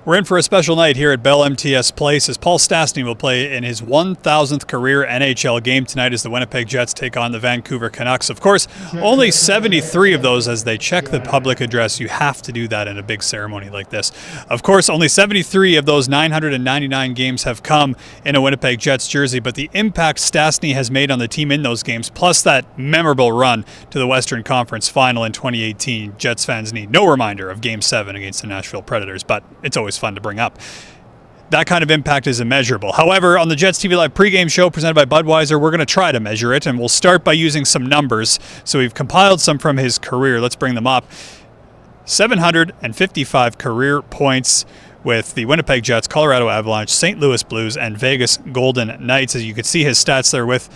We're in for a special night here at Bell MTS Place as Paul Stastny will play in his 1,000th career NHL game tonight as the Winnipeg Jets take on the Vancouver Canucks. Of course, only 73 of those as they check the public address. You have to do that in a big ceremony like this. Of course, only 73 of those 999 games have come in a Winnipeg Jets jersey, but the impact Stastny has made on the team in those games, plus that memorable run to the Western Conference Final in 2018, Jets fans need no reminder of Game 7 against the Nashville Predators, but it's always fun to bring up. That kind of impact is immeasurable. However, on the JetsTV Live pregame show presented by Budweiser, we're going to try to measure it, and we'll start by using some numbers. So we've compiled some from his career. Let's bring them up. 755 career points with the Winnipeg Jets, Colorado Avalanche, St. Louis Blues, and Vegas Golden Knights. As you can see his stats there with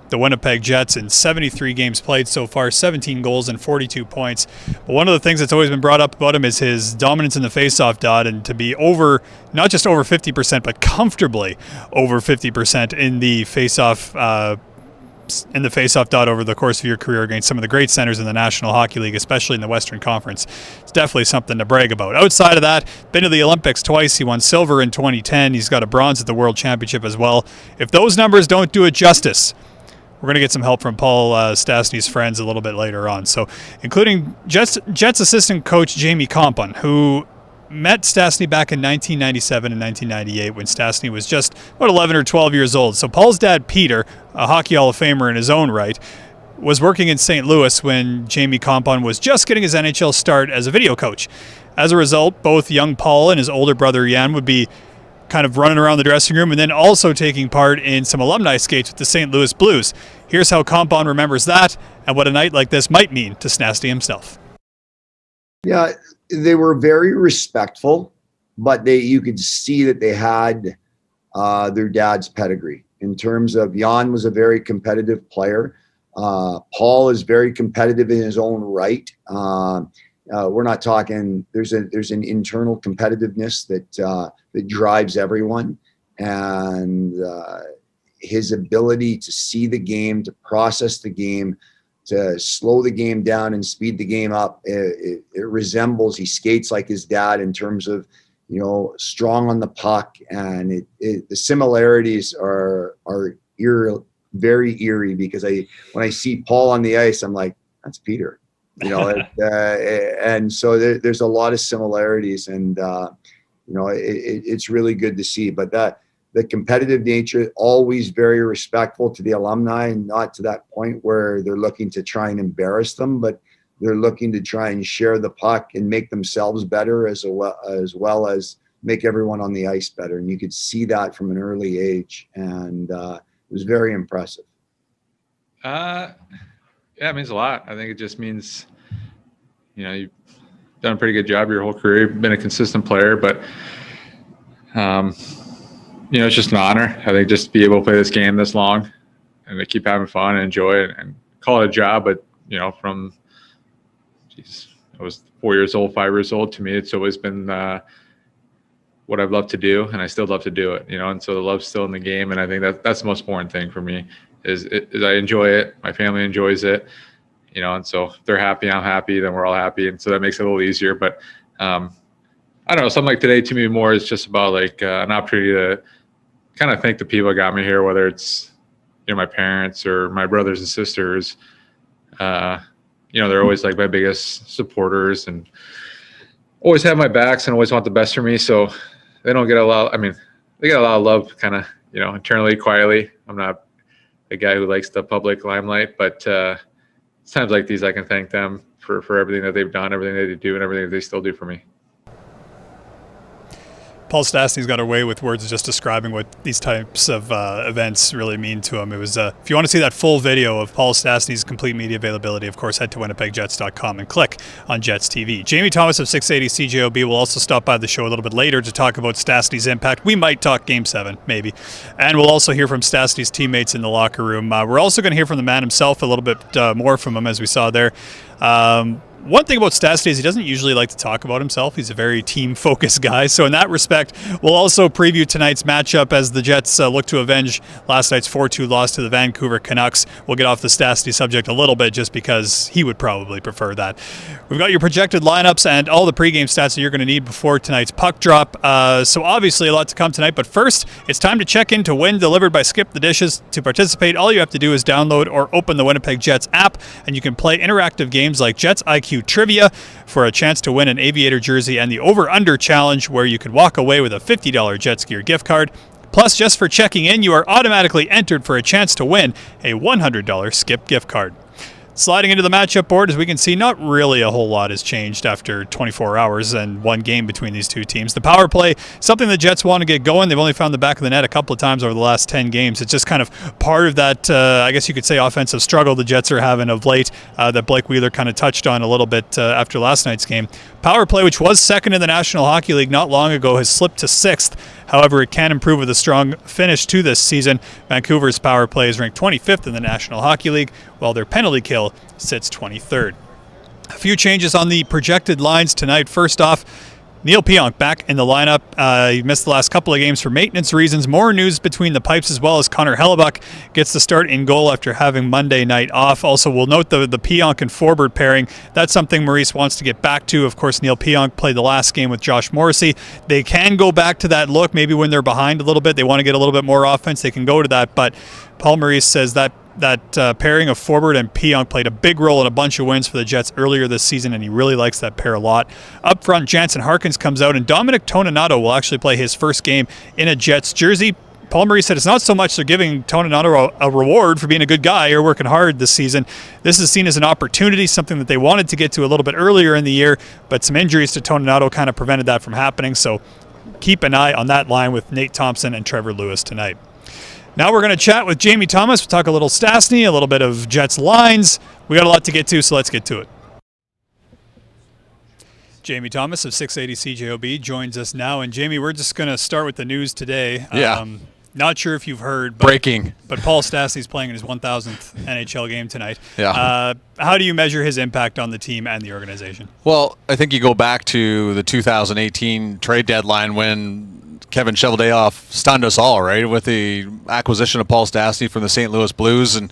the Winnipeg Jets in 73 games played so far, 17 goals and 42 points. But one of the things that's always been brought up about him is his dominance in the faceoff dot, and to be over, not just over 50%, but comfortably over 50% in the faceoff dot over the course of your career against some of the great centers in the National Hockey League, especially in the Western Conference. It's definitely something to brag about. Outside of that, been to the Olympics twice. He won silver in 2010. He's got a bronze at the World Championship as well. If those numbers don't do it justice, we're going to get some help from Paul Stastny's friends a little bit later on. So, including Jets assistant coach Jamie Compon, who met Stastny back in 1997 and 1998 when Stastny was just about 11 or 12 years old. So Paul's dad, Peter, a Hockey Hall of Famer in his own right, was working in St. Louis when Jamie Compon was just getting his NHL start as a video coach. As a result, both young Paul and his older brother Jan would be kind of running around the dressing room and then also taking part in some alumni skates with the St. Louis Blues. Here's how Compon remembers that and what a night like this might mean to Stastny himself. Yeah, they were very respectful, but you could see that they had their dad's pedigree in terms of Jan was a very competitive player. Paul is very competitive in his own right. We're not talking. There's an internal competitiveness that drives everyone, and his ability to see the game, to process the game, to slow the game down and speed the game up. It resembles. He skates like his dad in terms of, strong on the puck, and the similarities are very eerie because when I see Paul on the ice, I'm like, that's Peter. And so there's a lot of similarities, and it's really good to see. But the competitive nature, always very respectful to the alumni, not to that point where they're looking to try and embarrass them, but they're looking to try and share the puck and make themselves better as well as make everyone on the ice better. And you could see that from an early age, and it was very impressive. Yeah, it means a lot. I think it just means, you've done a pretty good job your whole career. You've been a consistent player, but, it's just an honor. I think just to be able to play this game this long and to keep having fun and enjoy it and call it a job. But, from, I was 4 years old, 5 years old, to me, it's always been what I've loved to do, and I still love to do it, and so the love's still in the game. And I think that's the most important thing for me is I enjoy it. My family enjoys it, and so if they're happy, I'm happy, then we're all happy. And so that makes it a little easier. But I don't know, something like today to me more is just about like an opportunity to kind of thank the people that got me here, whether it's, my parents or my brothers and sisters. They're always like my biggest supporters and always have my backs and always want the best for me. So they don't get a lot. They get a lot of love kind of, internally, quietly. I'm not a guy who likes the public limelight, but it's times like these I can thank them for everything that they've done, everything that they do, and everything that they still do for me. Paul Stastny's got away with words just describing what these types of events really mean to him. It was, if you want to see that full video of Paul Stastny's complete media availability, of course, head to winnipegjets.com and click on Jets TV. Jamie Thomas of 680 CJOB will also stop by the show a little bit later to talk about Stastny's impact. We might talk Game 7, maybe. And we'll also hear from Stastny's teammates in the locker room. We're also going to hear from the man himself a little bit more from him, as we saw there. One thing about Stastny is he doesn't usually like to talk about himself. He's a very team-focused guy. So in that respect, we'll also preview tonight's matchup as the Jets look to avenge last night's 4-2 loss to the Vancouver Canucks. We'll get off the Stastny subject a little bit just because he would probably prefer that. We've got your projected lineups and all the pregame stats that you're going to need before tonight's puck drop. So obviously a lot to come tonight. But first, it's time to check in to win, delivered by Skip the Dishes. To participate, all you have to do is download or open the Winnipeg Jets app, and you can play interactive games like Jets IQ Trivia for a chance to win an Aviator jersey and the Over-Under Challenge, where you could walk away with a $50 Jets Gear gift card. Plus, just for checking in, you are automatically entered for a chance to win a $100 Skip gift card. Sliding into the matchup board, as we can see, not really a whole lot has changed after 24 hours and one game between these two teams. The power play, something the Jets want to get going. They've only found the back of the net a couple of times over the last 10 games. It's just kind of part of that, I guess you could say, offensive struggle the Jets are having of late that Blake Wheeler kind of touched on a little bit after last night's game. Power play, which was second in the National Hockey League not long ago, has slipped to sixth. However, it can improve with a strong finish to this season. Vancouver's power play is ranked 25th in the National Hockey League, while their penalty kill sits 23rd. A few changes on the projected lines tonight. First off, Neil Pionk back in the lineup. He missed the last couple of games for maintenance reasons. More news between the pipes as well, as Connor Hellebuck gets the start in goal after having Monday night off. Also, we'll note the Pionk and Forbort pairing. That's something Maurice wants to get back to. Of course, Neil Pionk played the last game with Josh Morrissey. They can go back to that look maybe when they're behind a little bit. They want to get a little bit more offense. They can go to that. But Paul Maurice says that pairing of Forbort and Pionk played a big role in a bunch of wins for the Jets earlier this season, and he really likes that pair a lot. Up front, Jansen Harkins comes out, and Dominic Toninato will actually play his first game in a Jets jersey. Paul Maurice said it's not so much they're giving Toninato a reward for being a good guy or working hard this season. This is seen as an opportunity, something that they wanted to get to a little bit earlier in the year, but some injuries to Toninato kind of prevented that from happening, so keep an eye on that line with Nate Thompson and Trevor Lewis tonight. Now we're going to chat with Jamie Thomas. We'll talk a little Stastny, a little bit of Jets lines. We got a lot to get to, so let's get to it. Jamie Thomas of 680 CJOB joins us now. And Jamie, we're just going to start with the news today. Yeah. Not sure if you've heard. Breaking. But Paul Stastny's playing in his 1,000th NHL game tonight. Yeah. How do you measure his impact on the team and the organization? Well, I think you go back to the 2018 trade deadline when Kevin Cheveldayoff stunned us all, right, with the acquisition of Paul Stastny from the St. Louis Blues, and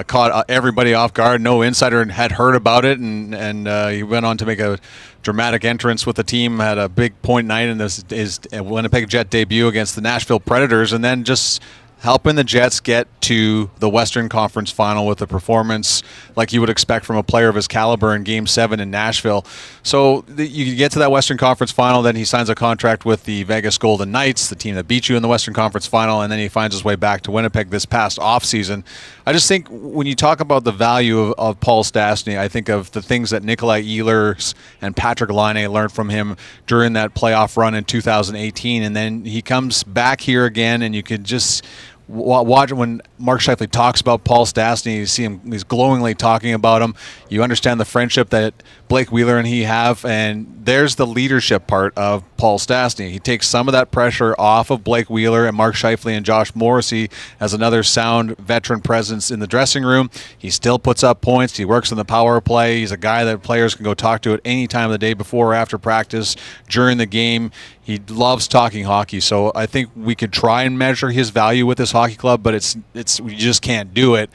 caught everybody off guard. No insider had heard about it, and he went on to make a dramatic entrance with the team, had a big point night in his Winnipeg Jet debut against the Nashville Predators, and then just helping the Jets get to the Western Conference Final with a performance like you would expect from a player of his caliber in Game 7 in Nashville. So you get to that Western Conference Final, then he signs a contract with the Vegas Golden Knights, the team that beat you in the Western Conference Final, and then he finds his way back to Winnipeg this past offseason. I just think when you talk about the value of Paul Stastny, I think of the things that Nikolai Ehlers and Patrick Laine learned from him during that playoff run in 2018, and then he comes back here again, and you could just watch when Mark Scheifele talks about Paul Stastny. You see him; he's glowingly talking about him. You understand the friendship that Blake Wheeler and he have, and there's the leadership part of Paul Stastny. He takes some of that pressure off of Blake Wheeler and Mark Scheifele and Josh Morrissey as another sound veteran presence in the dressing room. He still puts up points. He works on the power play. He's a guy that players can go talk to at any time of the day, before or after practice, during the game. He loves talking hockey, so I think we could try and measure his value with this hockey club, but it's we just can't do it.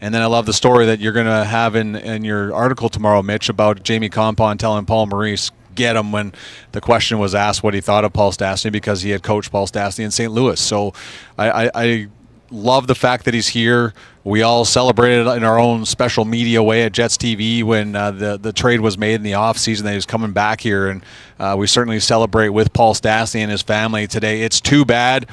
And then I love the story that you're going to have in your article tomorrow, Mitch, about Jamie Compon telling Paul Maurice get him when the question was asked what he thought of Paul Stastny, because he had coached Paul Stastny in St. Louis. So I love the fact that he's here. We all celebrated in our own special media way at JetsTV when the trade was made in the offseason that he was coming back here, and we certainly celebrate with Paul Stastny and his family today. It's too bad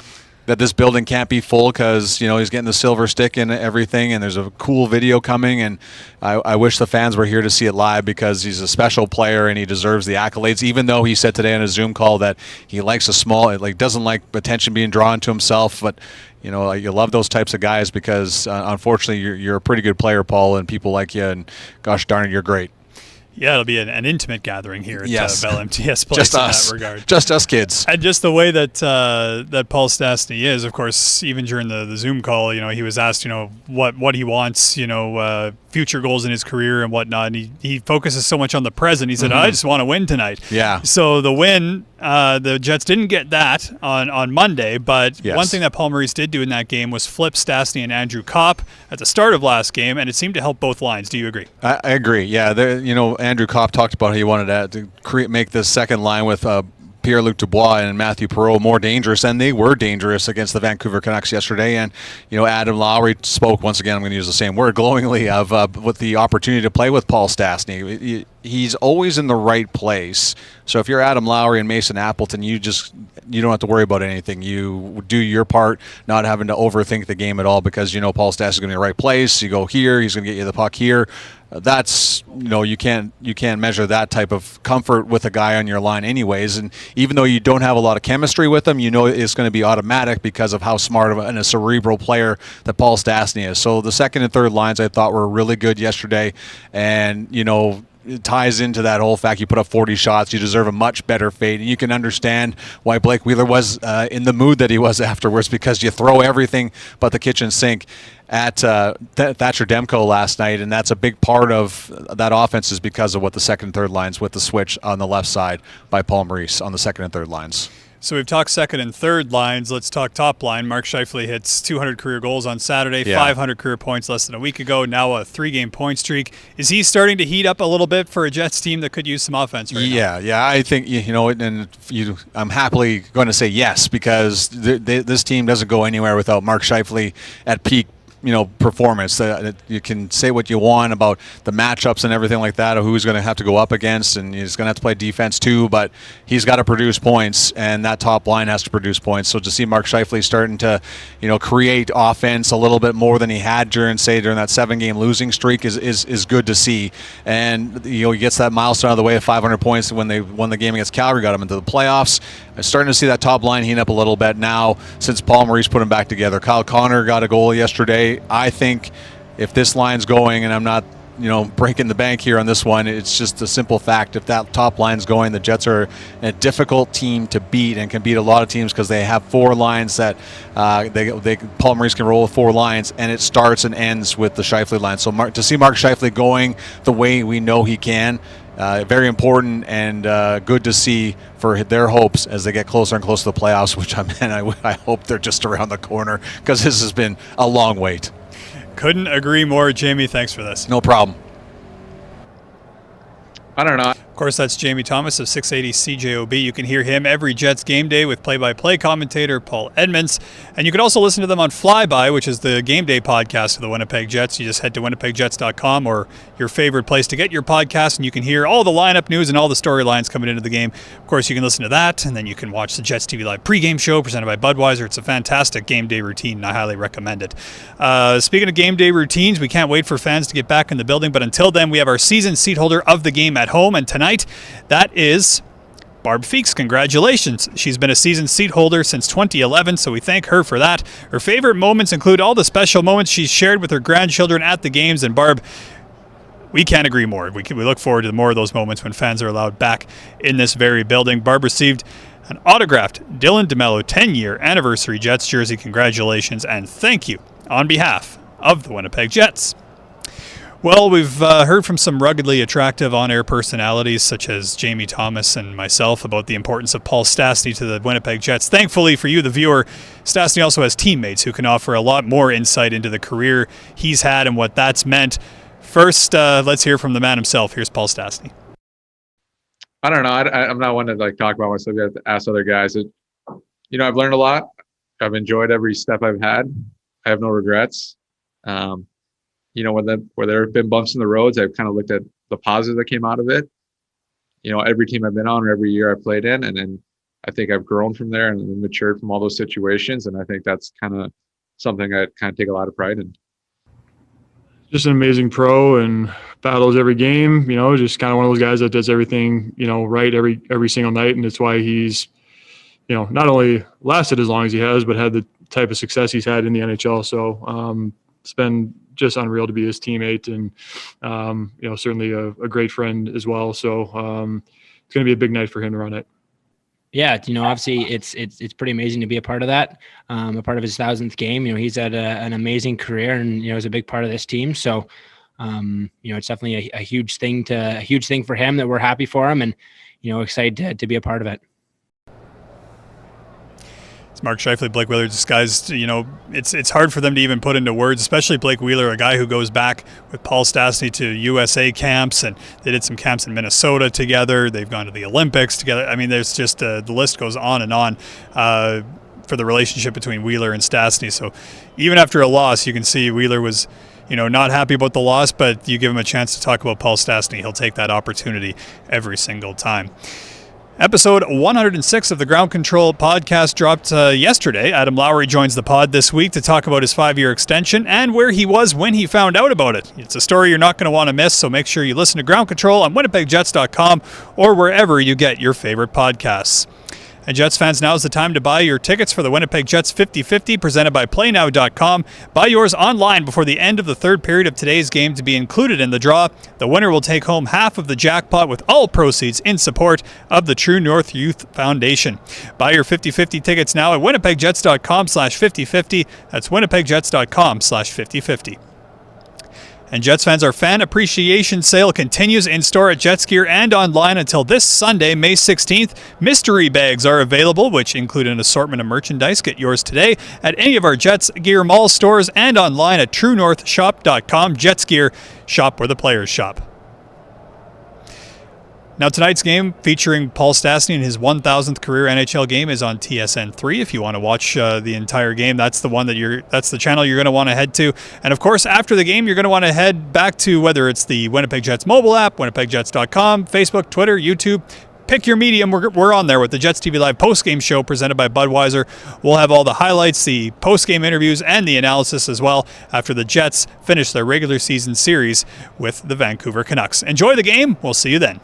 that this building can't be full, because he's getting the silver stick and everything, and there's a cool video coming, and I wish the fans were here to see it live, because he's a special player and he deserves the accolades, even though he said today on a Zoom call that he likes doesn't like attention being drawn to himself. But you love those types of guys, because unfortunately you're a pretty good player, Paul, and people like you, and gosh darn it, you're great. Yeah, it'll be an intimate gathering here at Bell MTS Place just in us. that regard. Just us kids. And just the way that that Paul Stastny is, of course, even during the Zoom call, he was asked, what he wants, future goals in his career and whatnot. And he focuses so much on the present. He said, I just want to win tonight. Yeah. So the win, the Jets didn't get that on Monday, but one thing that Paul Maurice did do in that game was flip Stastny and Andrew Kopp at the start of last game, and it seemed to help both lines. Do you agree? I agree. Yeah. Andrew Kopp talked about how he wanted to make this second line with Pierre-Luc Dubois and Matthew Perreault more dangerous, and they were dangerous against the Vancouver Canucks yesterday. And Adam Lowry spoke, once again, I'm going to use the same word, glowingly of with the opportunity to play with Paul Stastny. He's always in the right place. So if you're Adam Lowry and Mason Appleton, you don't have to worry about anything. You do your part, not having to overthink the game at all, because Paul Stastny is going to be in the right place. You go here, he's going to get you the puck here. That's you can't measure that type of comfort with a guy on your line anyways. And even though you don't have a lot of chemistry with him, it's going to be automatic because of how smart and a cerebral player that Paul Stastny is. So the second and third lines I thought were really good yesterday, and it ties into that whole fact you put up 40 shots, you deserve a much better fate. And you can understand why Blake Wheeler was in the mood that he was afterwards, because you throw everything but the kitchen sink at Thatcher Demko last night, and that's a big part of that offense is because of what the second and third lines with the switch on the left side by Paul Maurice on the second and third lines. So we've talked second and third lines. Let's talk top line. Mark Scheifele hits 200 career goals on Saturday, 500 career points less than a week ago, now a 3-game point streak. Is he starting to heat up a little bit for a Jets team that could use some offense right now? Yeah, I think, I'm happily going to say yes, because this team doesn't go anywhere without Mark Scheifele at peak performance. You can say what you want about the matchups and everything like that, or who's going to have to go up against, and he's going to have to play defense too, but he's got to produce points, and that top line has to produce points. So to see Mark Scheifele starting to, create offense a little bit more than he had during that 7-game losing streak is good to see. And, he gets that milestone out of the way of 500 points when they won the game against Calgary, got him into the playoffs. I'm starting to see that top line heat up a little bit now since Paul Maurice put him back together. Kyle Connor got a goal yesterday. I think if this line's going, and I'm not, breaking the bank here on this one, it's just a simple fact. If that top line's going, the Jets are a difficult team to beat and can beat a lot of teams because they have 4 lines that Paul Maurice can roll with 4 lines, and it starts and ends with the Scheifele line. So to see Mark Scheifele going the way we know he can, very important and good to see for their hopes as they get closer and closer to the playoffs, which I hope they're just around the corner, because this has been a long wait. Couldn't agree more. Jamie, thanks for this. No problem. I don't know. Of course, that's Jamie Thomas of 680 CJOB. You can hear him every Jets game day with play-by-play commentator Paul Edmonds. And you can also listen to them on Flyby, which is the game day podcast of the Winnipeg Jets. You just head to winnipegjets.com or your favorite place to get your podcast, and you can hear all the lineup news and all the storylines coming into the game. Of course, you can listen to that, and then you can watch the JetsTV Live pregame show presented by Budweiser. It's a fantastic game day routine, and I highly recommend it. Speaking of game day routines, we can't wait for fans to get back in the building, but until then, we have our season seat holder of the game at home, and tonight, that is Barb Feeks. Congratulations. She's been a season seat holder since 2011, so we thank her for that. Her favorite moments include all the special moments she's shared with her grandchildren at the games, and Barb, we can't agree more. We look forward to more of those moments when fans are allowed back in this very building. Barb received an autographed Dylan DeMello 10-year anniversary Jets jersey. Congratulations, and thank you on behalf of the Winnipeg Jets. Well, we've heard from some ruggedly attractive on-air personalities such as Jamie Thomas and myself about the importance of Paul Stastny to the Winnipeg Jets. Thankfully for you, the viewer, Stastny also has teammates who can offer a lot more insight into the career he's had and what that's meant. First, let's hear from the man himself. Here's Paul Stastny. I don't know. I'm not one to talk about myself. You have to ask other guys. I've learned a lot. I've enjoyed every step I've had. I have no regrets. Where there have been bumps in the roads, I've kind of looked at the positives that came out of it. Every team I've been on or every year I've played in, and then I think I've grown from there and matured from all those situations. And I think that's kind of something I kind of take a lot of pride in. Just an amazing pro and battles every game, just kind of one of those guys that does everything, right every single night. And it's why he's, not only lasted as long as he has, but had the type of success he's had in the NHL. So it's been just unreal to be his teammate and, certainly a great friend as well. So it's going to be a big night for him to run it. Yeah, obviously it's pretty amazing to be a part of that, a part of his 1,000th game. He's had an amazing career and, is a big part of this team. So, It's definitely a huge thing for him, that we're happy for him, and excited to be a part of it. Mark Scheifele, Blake Wheeler disguised, it's hard for them to even put into words, especially Blake Wheeler, a guy who goes back with Paul Stastny to USA camps, and they did some camps in Minnesota together. They've gone to the Olympics together. I mean, there's just the list goes on and on for the relationship between Wheeler and Stastny. So even after a loss, you can see Wheeler was, not happy about the loss, but you give him a chance to talk about Paul Stastny, he'll take that opportunity every single time. Episode 106 of the Ground Control podcast dropped yesterday. Adam Lowry joins the pod this week to talk about his 5-year extension and where he was when he found out about it. It's a story you're not going to want to miss, so make sure you listen to Ground Control on WinnipegJets.com or wherever you get your favorite podcasts. And Jets fans, now is the time to buy your tickets for the Winnipeg Jets 50-50 presented by PlayNow.com. Buy yours online before the end of the third period of today's game to be included in the draw. The winner will take home half of the jackpot, with all proceeds in support of the True North Youth Foundation. Buy your 50-50 tickets now at WinnipegJets.com/5050. That's WinnipegJets.com/5050. And Jets fans, our fan appreciation sale continues in store at Jets Gear and online until this Sunday, May 16th. Mystery bags are available, which include an assortment of merchandise. Get yours today at any of our Jets Gear mall stores and online at TrueNorthShop.com. Jets Gear, shop where the players shop. Now, tonight's game featuring Paul Stastny in his 1,000th career NHL game is on TSN3. If you want to watch the entire game, that's the channel you're going to want to head to. And of course, after the game, you're going to want to head back to whether it's the Winnipeg Jets mobile app, WinnipegJets.com, Facebook, Twitter, YouTube. Pick your medium. We're on there with the JetsTV Live postgame show presented by Budweiser. We'll have all the highlights, the postgame interviews, and the analysis as well after the Jets finish their regular season series with the Vancouver Canucks. Enjoy the game. We'll see you then.